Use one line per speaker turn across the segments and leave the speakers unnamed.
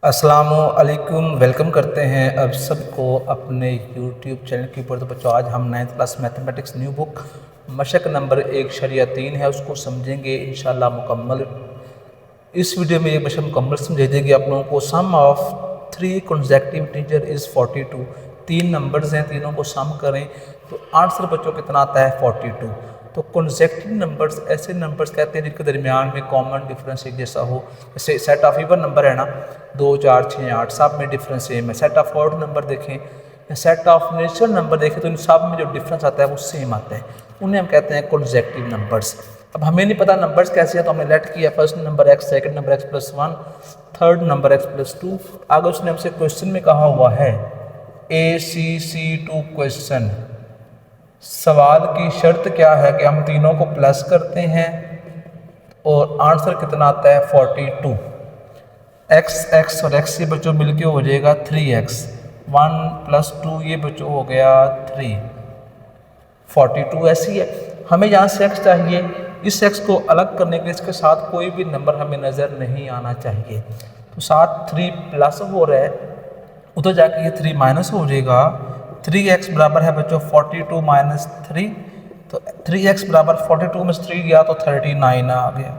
अस्सलामुअलैकुम। वेलकम करते हैं अब सबको अपने यूट्यूब चैनल के ऊपर। तो बच्चों आज हम 9th class mathematics new book मशक नंबर 1/3 है उसको समझेंगे इंशाल्लाह मुकम्मल। इस वीडियो में ये मशक मुकम्मल समझा देगी आप लोगों को। Sum of 3 consecutive integer is 42। 3 numbers हैं, तीनों को सम करें तो आंसर बच्चों कितना आता है 42। तो कंसेक्यूटिव नंबर्स ऐसे नंबर्स कहते हैं जिनके दरमियान में कॉमन डिफरेंस एक जैसा हो। जैसे सेट ऑफ इवन नंबर है ना, 2 4 6 8 सब में डिफरेंस सेम है। सेट ऑफ ऑड नंबर देखें या सेट ऑफ नेचुरल नंबर देखें तो इन सब में जो डिफरेंस आता है वो सेम आता है, उन्हें हम कहते हैं कंसेक्यूटिव नंबर्स। अब हमें नहीं पता नंबर्स कैसे हैं तो हमने लेट किया first number x, second number x+1, third number x+2। आगे उसने हमसे क्वेश्चन में कहा हुआ है ACC2 क्वेश्चन, सवाल की शर्त क्या है कि हम तीनों को प्लस करते हैं और आंसर कितना आता है 42। x और x ये बच्चों मिलके हो जाएगा 3x, 1 + 2 ये बच्चों हो गया 3, 42 ऐसी है। हमें यहाँ से x चाहिए, इस x को अलग करने के लिए इसके साथ कोई भी नंबर हमें नज़र नहीं आना चाहिए। तो साथ 3 प्लस हो रहा है, उधर जाके ये 3 माइनस हो जाएगा। 3x बराबर है बच्चों 42 - 3, तो 3x बराबर 42 में 3 गया तो 39 आ गया।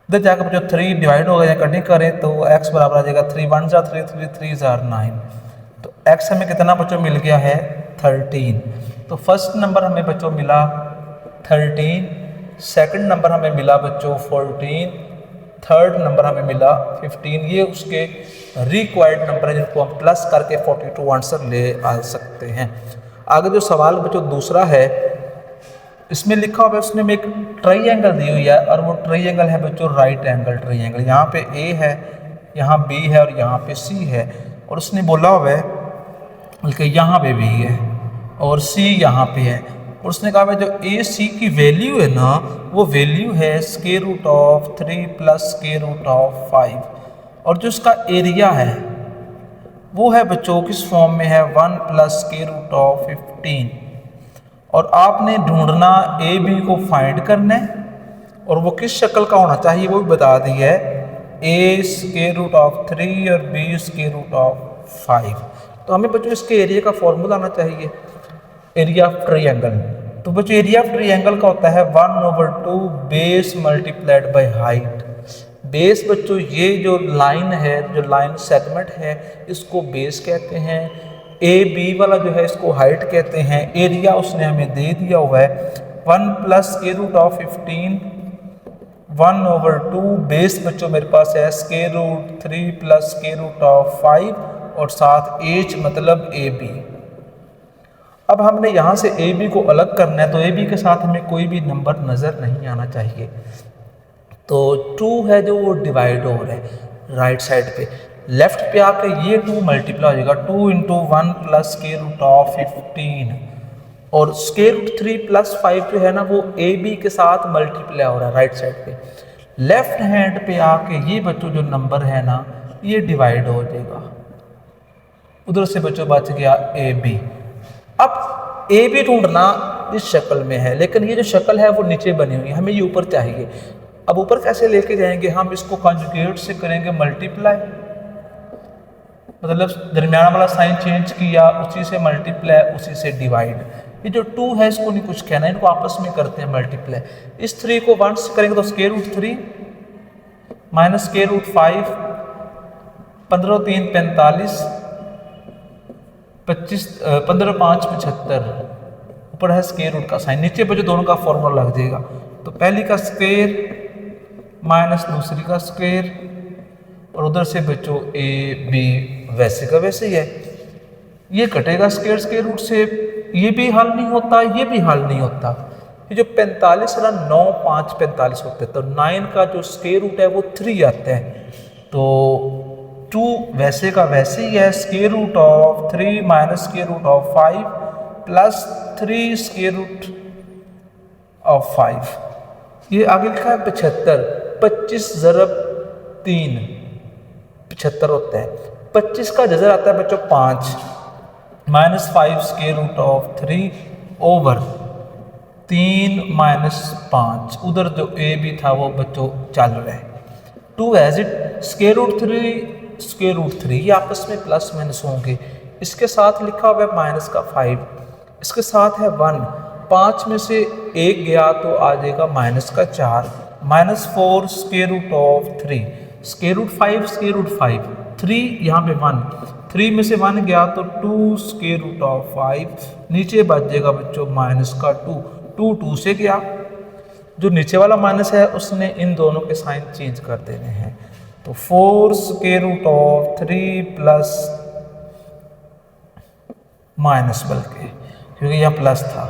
इधर जाकर बच्चों 3 डिवाइड हो गया या कटिंग करें तो x बराबर आ जाएगा 3 1 जा 3 3 3 जार 9। तो x हमें कितना बच्चों मिल गया है 13। तो फर्स्ट नंबर हमें बच्चों मिला 13, सेकंड नंबर हमें मिला बच्चों 14, थर्ड नंबर हमें मिला 15। ये उसके रिक्वायर्ड नंबर है जिनको हम प्लस करके 42 आंसर ले आ सकते हैं। आगे जो सवाल बच्चों दूसरा है, इसमें लिखा हुआ है उसने में एक ट्राइंगल दी हुई है और वो ट्राइंगल है बच्चों राइट एंगल ट्राइंगल। यहाँ पे A है, यहाँ B है और यहाँ पे C है। और उसने बोला हुआ है बल्कि यहाँ पे B है और C यहाँ पे है। और उसने कहा है जो AC की वैल्यू है ना वो वैल्यू है √3 + √5। और जो इसका एरिया है वो है बच्चों किस फॉर्म में है 1 + √15। और आपने ढूंढना AB को फाइंड करना है और वो किस शक्ल का होना चाहिए वो भी बता दी है, A√3 और B√5। तो हमें बच्चों इसके एरिया का फॉर्मूला आना चाहिए, एरिया ऑफ ट्रायंगल। तो बच्चों एरिया ऑफ ट्रायंगल का होता है 1/2 base multiplied by height. Base बच्चों ये जो लाइन है, जो लाइन सेगमेंट है, इसको बेस कहते हैं। AB वाला जो है इसको हाइट कहते हैं। एरिया उसने हमें दे दिया हुआ है 1 + √15, 1/2 बेस बच्चों मेरे पास है √3 + √5 और साथ H मतलब AB। अब हमने यहाँ से AB को अलग करना है तो AB के साथ हमें कोई भी नंबर नज़र नहीं आना चाहिए। तो 2 है जो वो डिवाइड हो रहा है राइट साइड पे, लेफ्ट पे आके ये 2 मल्टीप्लाई हो जाएगा 2 × 1 + √15 और √3 + 5 जो है ना वो AB के साथ मल्टीप्लाई हो रहा है राइट साइड पे। लेफ्ट हैंड पे आके ये बच्चों जो नंबर है ना ये डिवाइड हो जाएगा, उधर से बच्चों बच गया AB। अब AB ढूंढना इस शक्ल में है लेकिन ये जो शक्ल है वो नीचे बनी हुई है, हमें ये ऊपर चाहिए। अब ऊपर कैसे लेके जाएंगे, हम इसको कंजुगेट से करेंगे मल्टीप्लाई, मतलब दरमियान वाला साइन चेंज किया, उसी से मल्टीप्लाई, उसी से डिवाइड। ये जो 2 है इसको नहीं कुछ कहना, इनको आपस में करते हैं मल्टीप्लाई। इस 3 को 1 से करेंगे तो √3 - √5, 15 × 3 = 45, 15 × 5 = 75। ऊपर है स्क्वायर रूट का साइन, नीचे पर जो दोनों का फॉर्मूला लग जाएगा। तो पहली का स्क्वायर माइनस दूसरी का स्क्वायर और उधर से बच्चों AB वैसे का वैसे ही है, ये कटेगा स्क्वायर रूट से, ये भी हल नहीं होता, ये भी हल नहीं होता। ये जो 45 है ना 9 5 45 होते हैं, तो 9 का जो स्क्वायर रूट है वो 3 आता है। तो 2 वैसे का वैसे ही है √3 - √5 + 3 √5। ये आगे लिखा है 75, 25 × 3 75 होता है। 25 का जजर आता है बच्चों 5 - 5 √3 ओवर 3 - 5। उधर जो AB था वो बच्चों चल रहा है। 2 एज इट √3 √3, ये आपस में प्लस माइनस होंगे। इसके साथ लिखा हुआ है माइनस का 5, इसके साथ है 1, 5 में से 1 गया तो आ जाएगा माइनस का 4, -4 √3, √5, 3 यहाँ पे 1, 3 में से 1 गया तो 2 √5, नीचे बच जाएगा बच्चों माइनस का 2, 2 से गया, जो नीचे वाला माइनस है उसने इन दोनों के साइन चेंज कर देने हैं, तो 4 √3 प्लस माइनस बल्कि क्योंकि यह प्लस था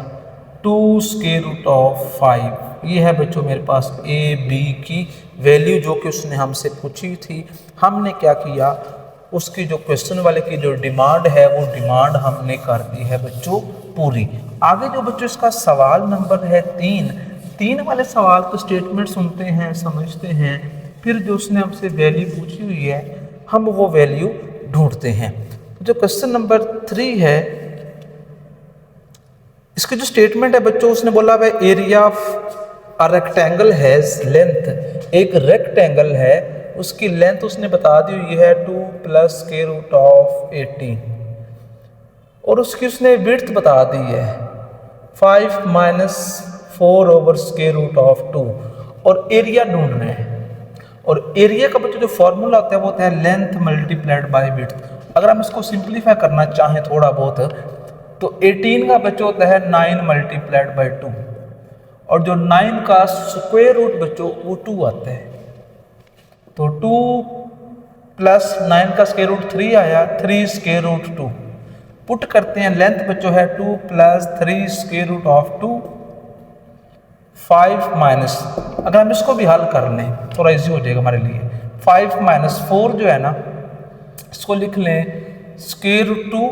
2 √5, ये है बच्चों मेरे पास ए बी की वैल्यू जो कि उसने हमसे पूछी थी। हमने क्या किया, उसकी जो क्वेश्चन वाले की जो डिमांड है वो डिमांड हमने कर दी है बच्चों पूरी। आगे जो बच्चों इसका सवाल नंबर है 3 वाले सवाल तो स्टेटमेंट सुनते हैं, समझते हैं, फिर जो उसने हमसे वैल्यू पूछी हुई है हम वो वैल्यू ढूंढते हैं। जो क्वेश्चन नंबर 3 है, इसके जो स्टेटमेंट है बच्चों, उसने बोला है area of a rectangle has length, एक रेक्टेंगल है उसकी लेंथ उसने बता दी हुई है 2 + √18 और उसकी उसने विड्थ बता दी है 5 - 4/√2 और एरिया ढूंढना है। और एरिया का बच्चों जो फॉर्मूला होता है वो होता है लेंथ मल्टीप्लाइड बाय विड्थ। अगर हम इसको सिंप्लीफाई करना चाहें थोड़ा बहुत तो 18 का बच्चों होता है 9 × 2 और जो 9 का स्क्वायर रूट बच्चों वो 2 आता है, तो 2 + 9 का स्क्वायर रूट 3 आया, 3 √2 पुट करते हैं, लेंथ बच्चों है 2 + 3 √2 5 माइनस, अगर हम इसको भी हल कर लें थोड़ा इजी हो जाएगा हमारे लिए, 5 - 4 जो है ना इसको लिख लें √2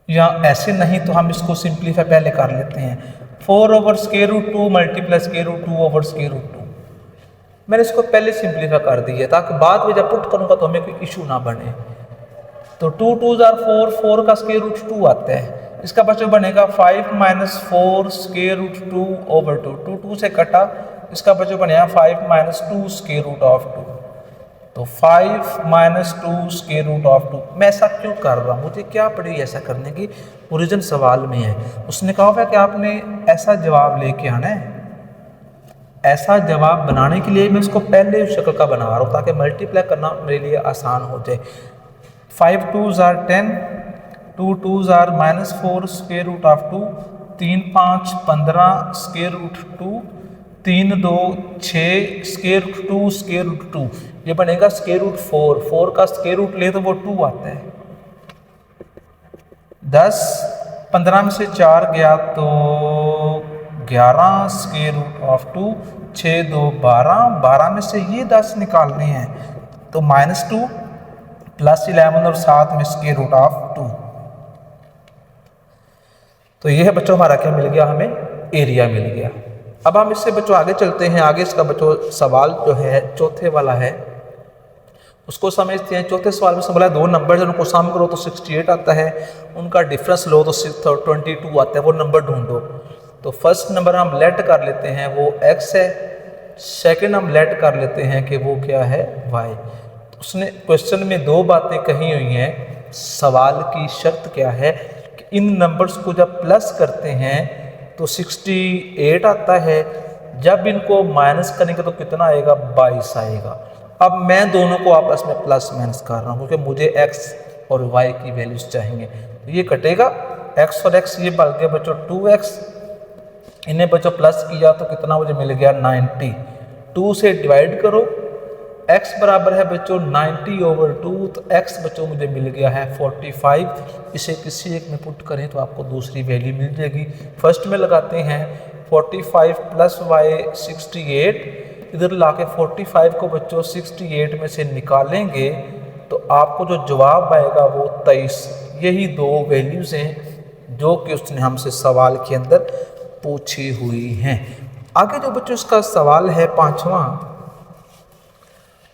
या ऐसे नहीं तो हम इसको सिंप्लीफाई पहले कर लेते हैं 4/√2 × √2/√2। मैंने इसको पहले सिंप्लीफाई कर दी है ताकि बाद में जब पुट करूंगा तो हमें कोई इशू ना बने। तो 2 × 2 = 4, 4 का √2 आता है, इसका बच्चों बनेगा 5 - 4 √2/2, 2 2 से कटा, इसका बच्चों बनेगा 5 - 2 √2, तो 5 - 2 √2। मैं ऐसा क्यों कर रहा हूँ, मुझे क्या पड़ी ऐसा करने की, ओरिजिन सवाल में है उसने कहा हुआ कि आपने ऐसा जवाब लेके आना है। ऐसा जवाब बनाने के लिए मैं इसको पहले उस शक्ल का बना रहा हूँ ताकि मल्टीप्लाई करना मेरे लिए आसान हो जाए। 5 2 = 10, 2 2 = -4 √2, 3 5 15 √2, 3 2 6 √2, ये बनेगा √4, 4 का स्क्वायर रूट ले तो वो 2 आता है। 10 15 में से 4 गया तो 11 √2, 6 2 12, 12 में से ये 10 निकालने हैं तो -2 + 11 और 7 में √2। तो ये है बच्चों हमारा क्या मिल गया, हमें एरिया मिल गया। अब हम इससे बच्चों आगे चलते हैं, आगे इसका बच्चों सवाल जो है चौथे वाला है उसको समझते हैं। चौथे सवाल में से बोला 2 नंबर है उनको सम करो तो 68 आता है, उनका डिफरेंस लो तो 22 आता है, वो नंबर ढूंढो। तो फर्स्ट नंबर हम लेट कर लेते हैं वो x है, सेकंड हम लेट कर लेते हैं कि वो क्या है y। उसने क्वेश्चन में 2 बातें कही हुई हैं, सवाल की शर्त क्या है कि इन नंबर्स को जब प्लस करते हैं तो 68 आता है, जब इनको माइनस करेंगे तो कितना आएगा, 22 आएगा। अब मैं दोनों को आपस में प्लस माइनस कर रहा हूँ क्योंकि मुझे x और y की वैल्यूज चाहिए। तो ये कटेगा, x और x ये बन गया बच्चों 2x, इन्हें बच्चों प्लस किया तो कितना मुझे मिल गया 90, 2 से डिवाइड करो, x बराबर है बच्चों 90/2, तो x बच्चों मुझे मिल गया है 45। इसे किसी एक में पुट करें तो आपको दूसरी वैल्यू मिल जाएगी। फर्स्ट में लगाते हैं 45 + y 68, इधर लाके 45 को बच्चों 68 में से निकालेंगे तो आपको जो जवाब आएगा वो 23। यही 2 वैल्यूज़ हैं जो कि उसने हमसे सवाल के अंदर पूछी हुई हैं। आगे जो बच्चों इसका सवाल है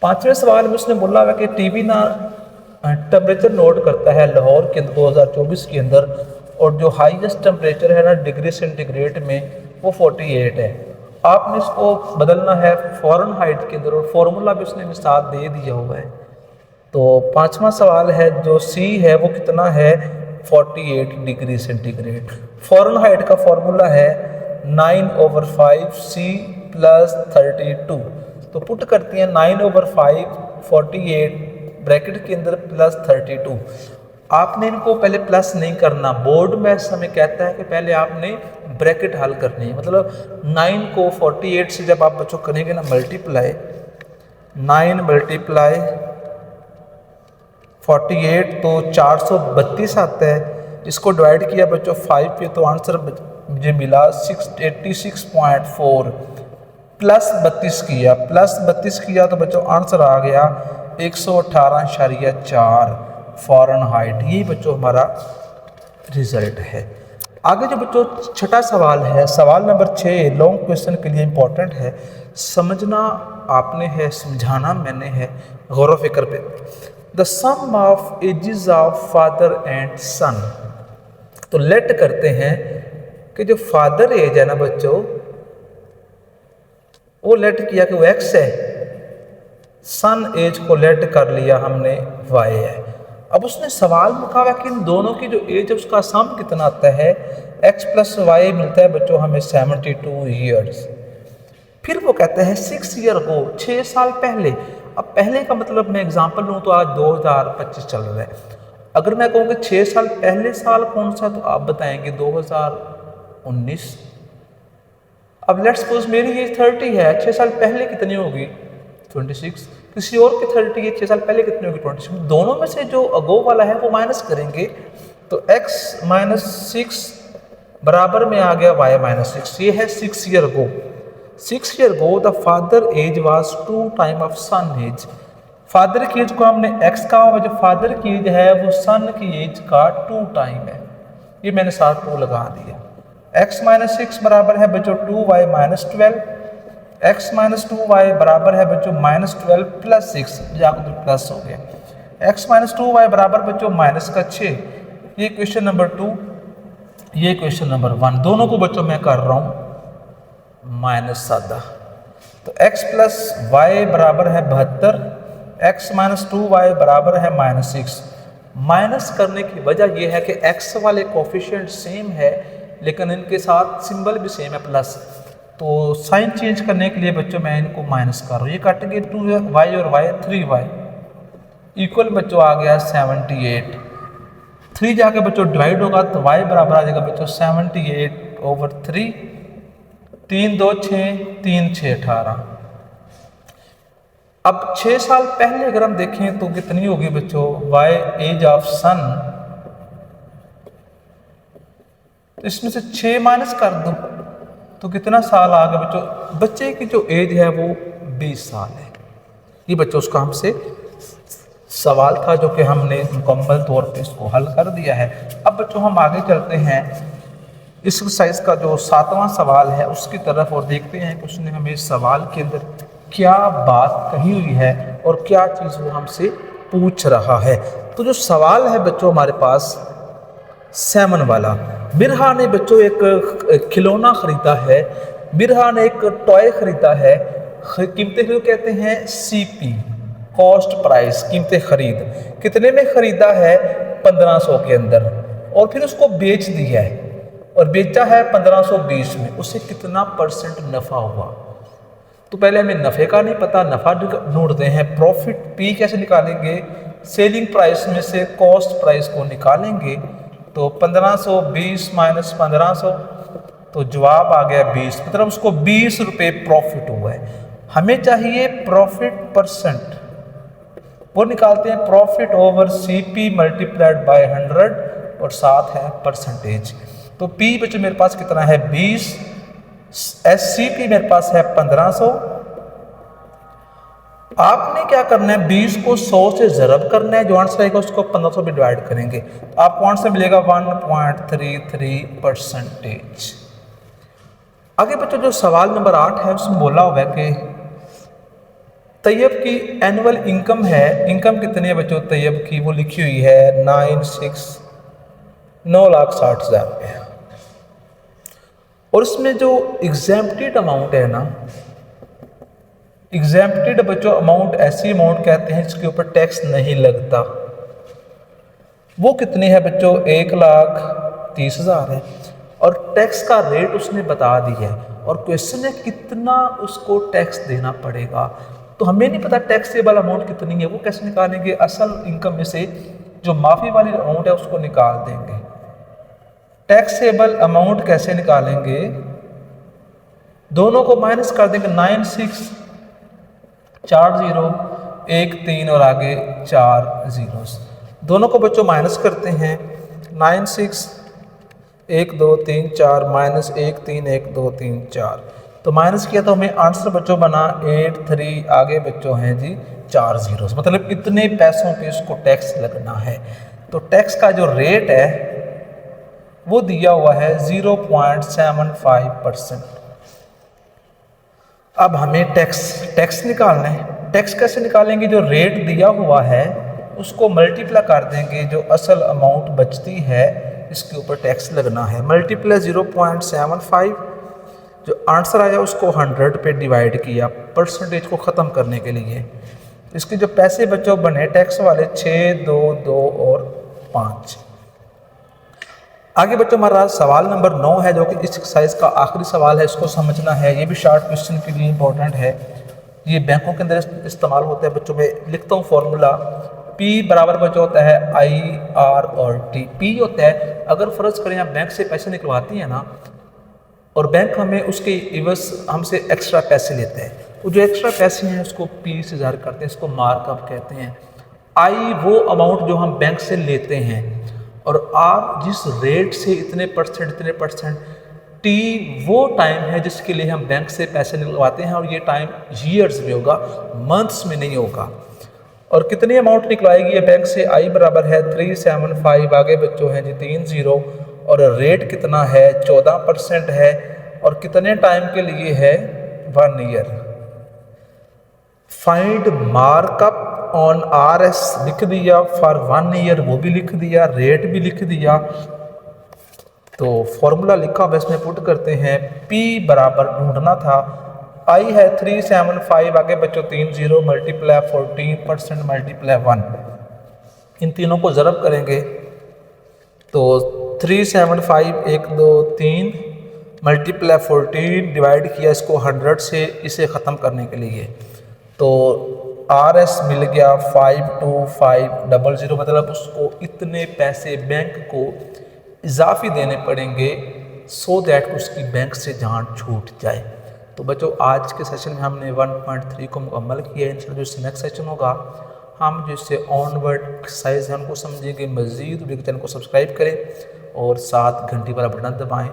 पांचवें सवाल में उसने बोला है कि टीवी ना टेम्परेचर नोट करता है लाहौर के अंदर 2024 के अंदर, और जो हाईएस्ट टेम्परेचर है ना डिग्री सेंटीग्रेड में वो 48 है, आपने इसको बदलना है फ़ारेनहाइट के अंदर और फॉर्मूला भी उसने साथ दे दिया हुआ है। तो पांचवा सवाल है जो सी है वो कितना है 48 डिग्री सेंटीग्रेड। फ़ारेनहाइट का फॉर्मूला है 9/5 C + 32। तो पुट करती हैं 9/5 48 ब्रैकेट के अंदर प्लस 32। आपने इनको पहले प्लस नहीं करना, बोर्ड में हमें कहता है कि पहले आपने ब्रैकेट हल करनी है। मतलब 9 को 48 से जब आप बच्चों करेंगे ना मल्टीप्लाई, 9 × 48 तो 432 आता है। इसको डिवाइड किया बच्चों 5 पे तो आंसर मुझे मिला 686.4 प्लस 32 किया तो बच्चों आंसर आ गया 118.4 फ़ारेनहाइट। ये बच्चों हमारा रिजल्ट है। आगे जो बच्चों छठा सवाल है, सवाल नंबर 6 लॉन्ग क्वेश्चन के लिए इम्पोर्टेंट है, समझना आपने है, समझाना मैंने है, गौर फिक्र पे। The sum of ages of father and son. तो लेट करते हैं कि जो फादर एज है ना बच्चों, वो लेट किया कि वो x है, सन एज को लेट कर लिया हमने y है। अब उसने सवाल में कहा कि इन दोनों की जो एज है उसका सम कितना आता है, x + y मिलता है बच्चों हमें 72 ईयर्स। फिर वो कहते हैं 6 ईयर को, 6 साल पहले। अब पहले का मतलब मैं एग्जांपल लूँ तो आज 2025 चल रहा है। अगर मैं कहूँ कि 6 साल पहले साल कौन सा, तो आप बताएंगे 2019। अब लेट्स सपोज मेरी एज 30 है, 6 साल पहले कितनी होगी 26। किसी और की 30 है, 6 साल पहले कितनी होगी 26। दोनों में से जो अगो वाला है वो माइनस करेंगे तो x - 6 बराबर में आ गया y - 6। ये है 6 year go. 6 year go the father age was 2 time of son age. Father की एज को हमने x का, जो फादर की एज है वो सन की एज का 2 टाइम है। ये मैंने साथ 2 लगा दिया। x - 6 बराबर है बच्चों 2y - 12। x - 2y बराबर है बच्चों -12 + 6, जाकर तो प्लस हो गया। x - 2y बराबर बच्चों -6। ये क्वेश्चन नंबर 2, ये क्वेश्चन नंबर 1, दोनों को बच्चों मैं कर रहा हूँ माइनस सादा। तो x + y बराबर है 72, x - 2y बराबर है -6। माइनस करने की वजह यह है कि x वाले कोफिशिएंट सेम है लेकिन इनके साथ सिंबल भी सेम है प्लस, तो साइन चेंज करने के लिए बच्चों मैं इनको माइनस कर रहा हूँ। ये कट गए 2y और y, 3y इक्वल बच्चों आ गया 78। 3 जाके बच्चों डिवाइड होगा तो y बराबर आ जाएगा बच्चों 78/3। 3 2 6, 3 6 18। अब 6 साल पहले अगर हम देखें तो कितनी होगी बच्चों y एज ऑफ सन, तो इसमें से 6 माइनस कर दो तो कितना साल आ गया बच्चों। बच्चे की जो एज है वो 20 साल है। ये बच्चों उसका हमसे सवाल था जो कि हमने मुकम्मल तौर पे इसको हल कर दिया है। अब बच्चों हम आगे चलते हैं इस एक्सरसाइज का जो 7वां सवाल है उसकी तरफ और देखते हैं कि उसने हमें इस सवाल के अंदर क्या बात कही हुई है और क्या चीज़ वो हमसे पूछ रहा है। तो जो सवाल है बच्चों हमारे पास 7 वाला, बिरहा ने बच्चों एक खिलौना खरीदा है, बिरहा ने एक टॉय खरीदा है, कीमतें जो कहते हैं CP कॉस्ट प्राइस, कीमतें खरीद, कितने में खरीदा है 1500 के अंदर, और फिर उसको बेच दिया है और बेचा है 1520 में, उससे कितना % नफ़ा हुआ। तो पहले हमें नफ़े का नहीं पता, नफ़ा ढूंढते हैं। प्रॉफिट P कैसे निकालेंगे, सेलिंग प्राइस में से कॉस्ट प्राइस को निकालेंगे तो 1520 - 1500 तो जवाब आ गया 20, मतलब उसको 20 रुपये प्रॉफिट हुआ है। हमें चाहिए प्रॉफिट %, वो निकालते हैं प्रॉफिट ओवर CP × 100 और साथ है परसेंटेज। तो P बच्चों मेरे पास कितना है 20, SCP मेरे पास है 1500। आपने क्या करना है 20 को 100 से ज़रब करना है, जो आंसर आएगा उसको 1500 भी डिवाइड करेंगे तो आपको आंसर मिलेगा 1.33%। आगे बच्चों जो सवाल नंबर 8 है उसमें बोला हुआ है कि तैयब की एनुअल इनकम है, इनकम कितनी है बच्चों तैयब की, वो लिखी हुई है 9,60,000 रुपये। और इसमें जो एग्जेम्प्टेड अमाउंट है ना, एग्जेम्प्टेड बच्चों अमाउंट ऐसी अमाउंट कहते हैं जिसके ऊपर टैक्स नहीं लगता। वो कितनी है बच्चों? 1,30,000 है और टैक्स का रेट उसने बता दी है और क्वेश्चन है कितना उसको टैक्स देना पड़ेगा। तो हमें नहीं पता टैक्सेबल अमाउंट कितनी है, वो कैसे निकालेंगे? असल इनकम में से जो माफ़ी वाली अमाउंट है उसको निकाल देंगे। टैक्सेबल अमाउंट कैसे निकालेंगे? दोनों को माइनस कर देंगे, 964013 और आगे 4 जीरोस, दोनों को बच्चों माइनस करते हैं। 961234 माइनस 131234, तो माइनस किया तो हमें आंसर बच्चों बना 83, आगे बच्चों हैं जी 4 जीरोस, मतलब इतने पैसों पे इसको टैक्स लगना है। तो टैक्स का जो रेट है वो दिया हुआ है 0.75%। अब हमें टैक्स निकालना है। टैक्स कैसे निकालेंगे? जो रेट दिया हुआ है उसको मल्टीप्लाई कर देंगे, जो असल अमाउंट बचती है इसके ऊपर टैक्स लगना है। मल्टीप्लाई 0.75, जो आंसर आया उसको 100 पे डिवाइड किया परसेंटेज को ख़त्म करने के लिए। इसके जो पैसे बच्चों बने टैक्स वाले 6, 2, 2 और 5। आगे बच्चों हमारा सवाल नंबर 9 है जो कि इस एक्सरसाइज का आखिरी सवाल है, इसको समझना है। ये भी शॉर्ट क्वेश्चन के लिए इंपॉर्टेंट है। ये बैंकों के अंदर इस्तेमाल होता है बच्चों। में लिखता हूँ फॉर्मूला, P बराबर बच्चों होता है IR और T। P होता है अगर फ़र्ज़ करें आप बैंक से पैसे निकलवाती हैं ना और बैंक हमें उसके इवज़ हमसे एक्स्ट्रा पैसे लेते हैं, वो जो एक्स्ट्रा पैसे हैं उसको P से ज़ाहिर करते हैं, इसको मार्कअप कहते हैं। I वो अमाउंट जो हम बैंक से लेते हैं और R जिस रेट से इतने परसेंट, T वो टाइम है जिसके लिए हम बैंक से पैसे निकलवाते हैं और ये टाइम ईयर्स में होगा, मंथ्स में नहीं होगा। और कितनी अमाउंट निकलवाएगी ये बैंक से? I बराबर है 375, आगे बच्चों हैं जी 3 जीरो, और रेट कितना है? 14% है और कितने टाइम के लिए है? 1 year. Find markup on RS लिख दिया, फॉर 1 ईयर वो भी लिख दिया, रेट भी लिख दिया। तो फॉर्मूला लिखा हुआ इसमें पुट करते हैं। P बराबर ढूंढना था, I है 375, आगे बच्चों 3 जीरो, मल्टीप्लाई 14% मल्टीप्लाई 1, इन तीनों को ज़रब करेंगे तो 375 1 2 3 मल्टीप्लाई 14 डिवाइड किया इसको 100 से, इसे ख़त्म करने के लिए तो RS मिल गया 52,500, मतलब उसको इतने पैसे बैंक को इजाफी देने पड़ेंगे सो दैट उसकी बैंक से जान छूट जाए। तो बच्चों आज के सेशन में हमने 1.3 को मुकम्मल किया। इंशाल्लाह जो नेक्स्ट सेशन होगा हम जो इससे ऑनवर्ड एक्सरसाइज है उनको समझेंगे। मज़ीद वीडियो चैनल को सब्सक्राइब करें और साथ घंटी वाला बटन दबाएं,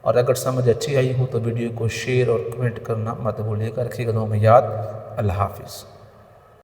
और अगर समझ अच्छी आई हो तो वीडियो को शेयर और कमेंट करना मत भूलिएगा। रखिएगा दुआ में याद। अल्लाह हाफिज़।